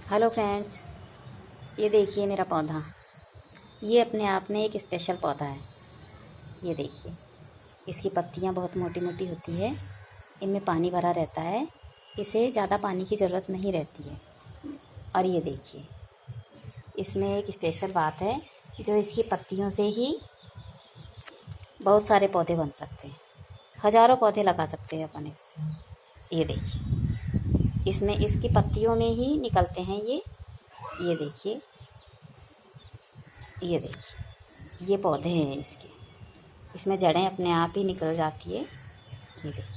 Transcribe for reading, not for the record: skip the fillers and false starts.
Hello friends, ये देखिए मेरा पौधा। ये अपने आप में एक स्पेशल पौधा है। ये देखिए, इसकी पत्तियाँ बहुत मोटी मोटी होती है। इनमें पानी भरा रहता है। इसे ज़्यादा पानी की ज़रूरत नहीं रहती है। और ये देखिए, इसमें एक स्पेशल बात है, जो इसकी पत्तियों से ही बहुत सारे पौधे बन सकते हैं। हज़ारों पौधे लगा सकते हैं अपन इससे। ये देखिए, इसमें इसकी पत्तियों में ही निकलते हैं ये देखिए, ये देखिए, ये पौधे हैं इसके। इसमें जड़ें अपने आप ही निकल जाती है। ये देखिए।